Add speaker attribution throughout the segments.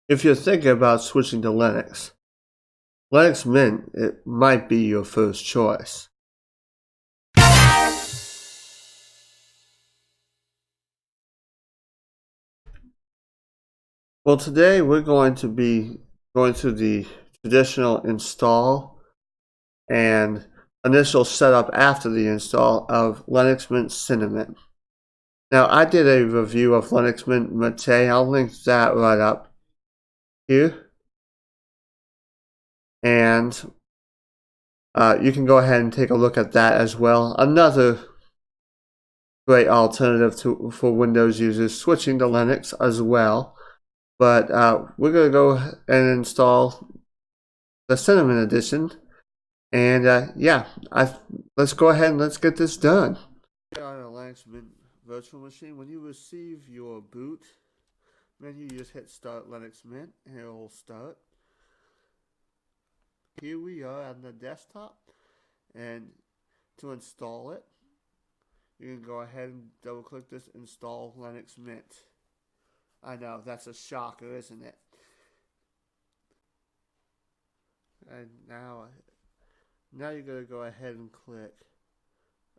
Speaker 1: If you're thinking about switching to Linux, Linux Mint it might be your first choice. Well, today we're going to be going through the traditional install and initial setup after the install of Linux Mint Cinnamon. Now, I did a review of Linux Mint Mate. I'll link that right up here. And you can go ahead and take a look at that as well. Another great alternative for Windows users switching to Linux as well. But we're going to go and install the Cinnamon edition. And let's go ahead and let's get this done. On a Linux Mint virtual machine, when you receive your boot menu, you just hit Start Linux Mint and it will start. Here we are on the desktop, and to install it, you can go ahead and double click this Install Linux Mint. I know, that's a shocker, isn't it? And now you're going to go ahead and click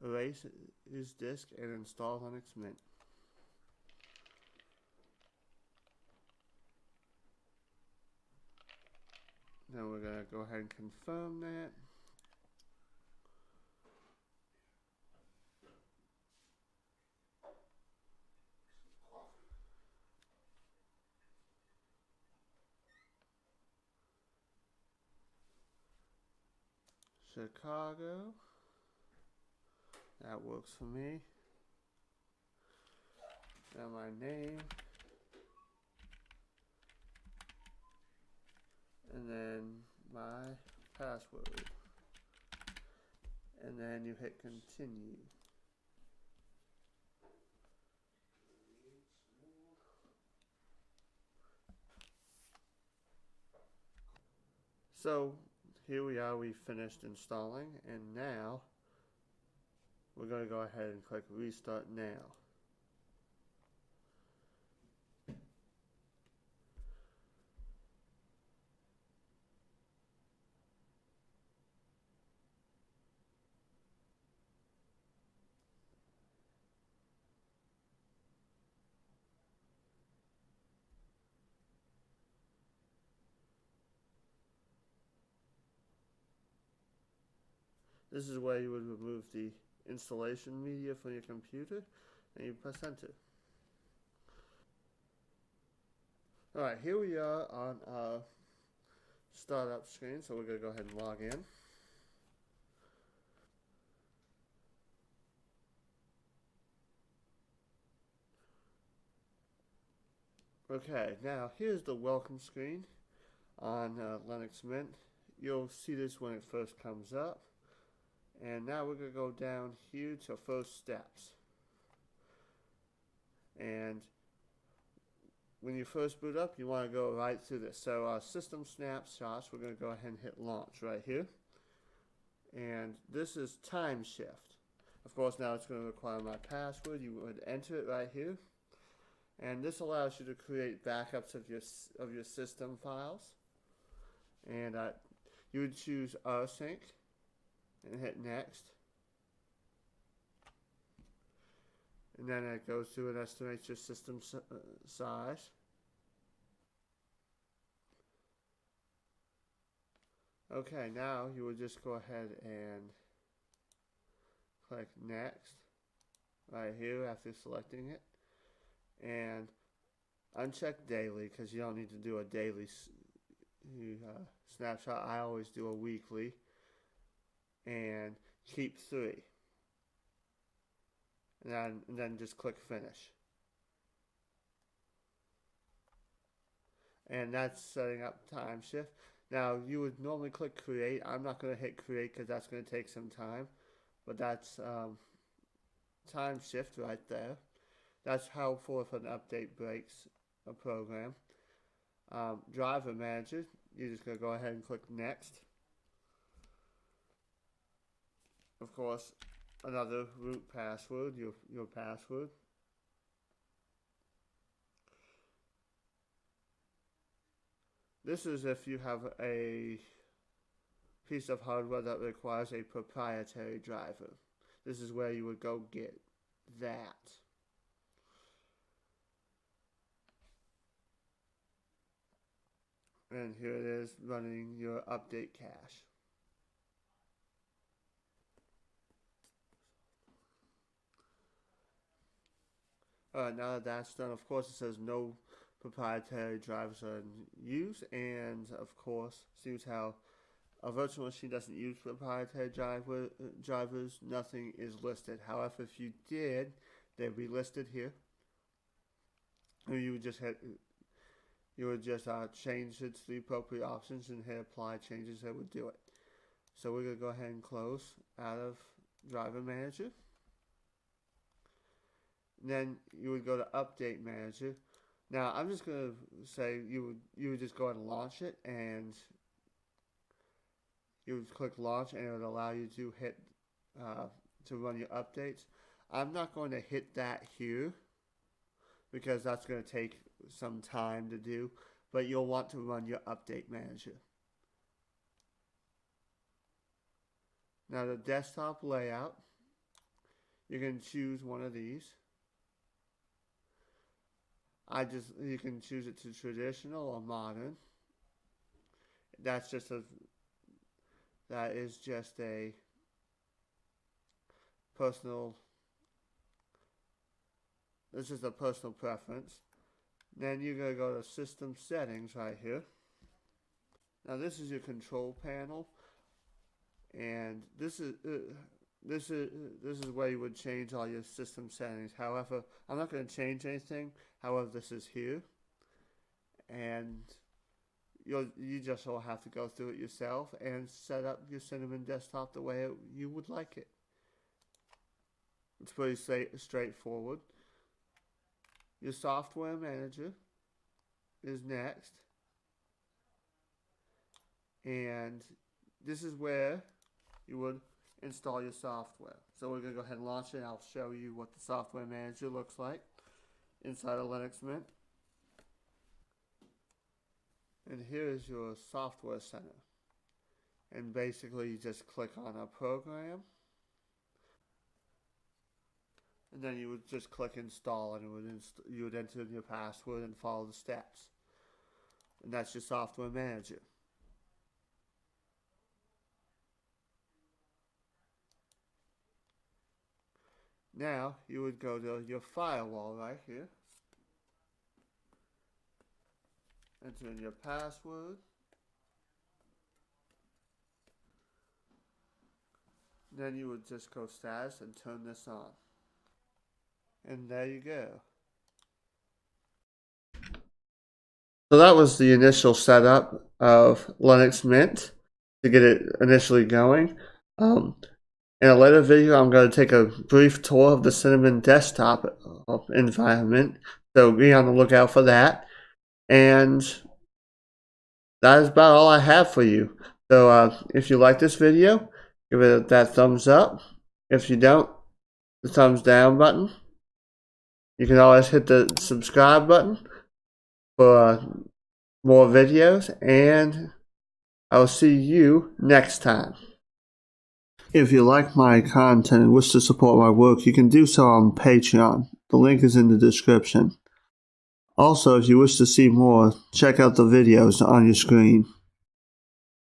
Speaker 1: Erase this disk and install Linux Mint. Then we're going to go ahead and confirm that. Chicago. That works for me. Now my name. And then my password. And then you hit continue. So here we are, we finished installing, and now we're going to go ahead and click Restart Now. This is where you would remove the installation media from your computer, and you press enter. Alright, here we are on our startup screen, so we're going to go ahead and log in. Okay, now here's the welcome screen on Linux Mint. You'll see this when it first comes up. And now we're going to go down here to first steps. And when you first boot up, you want to go right through this. So system snapshots, we're going to go ahead and hit launch right here. And this is time shift. Of course, now it's going to require my password. You would enter it right here. And this allows you to create backups of your system files. And you would choose rsync and hit next. And then it goes through and estimates your system size. Okay, now you would just go ahead and click next right here after selecting it, and uncheck daily because you don't need to do a daily snapshot. I always do a weekly, and keep 3, and then just click finish. And that's setting up time shift. Now you would normally click create. I'm not going to hit create because that's going to take some time, but that's time shift right there. That's helpful if an update breaks a program. Driver manager, you're just going to go ahead and click next. Of course, another root password, your password. This is if you have a piece of hardware that requires a proprietary driver. This is where you would go get that. And here it is running your update cache. Alright, now that that's done, of course it says no proprietary drivers are in use, and of course, seems how a virtual machine doesn't use proprietary drivers, nothing is listed. However, if you did, they'd be listed here. Or you would just change it to the appropriate options and hit apply changes that would do it. So we're going to go ahead and close out of Driver Manager. And then you would go to Update Manager. Now I'm just going to say you would just go ahead and launch it, and you would click launch, and it would allow you to hit to run your updates. I'm not going to hit that here because that's going to take some time to do, but you'll want to run your update manager. Now the desktop layout, you can choose one of these. You can choose it to traditional or modern. That is just a personal. This is a personal preference. Then you're going to go to System Settings right here. Now this is your control panel, and this is where you would change all your system settings. However, I'm not going to change anything. However, this is here, and you just will have to go through it yourself and set up your Cinnamon desktop the way you would like it. It's pretty straightforward. Your software manager is next, and this is where you would install your software. So we're going to go ahead and launch it, and I'll show you what the software manager looks like inside of Linux Mint. And here is your software center, and basically you just click on a program, and then you would just click install, and you would enter in your password and follow the steps. And that's your software manager. Now you would go to your firewall right here, enter in your password, then you would just go status and turn this on. And there you go. So that was the initial setup of Linux Mint to get it initially going. In a later video, I'm going to take a brief tour of the Cinnamon desktop environment, so be on the lookout for that. And that is about all I have for you. So if you like this video, give it that thumbs up. If you don't, the thumbs down button. You can always hit the subscribe button for more videos, and I will see you next time. If you like my content and wish to support my work, you can do so on Patreon. The link is in the description. Also, if you wish to see more, check out the videos on your screen.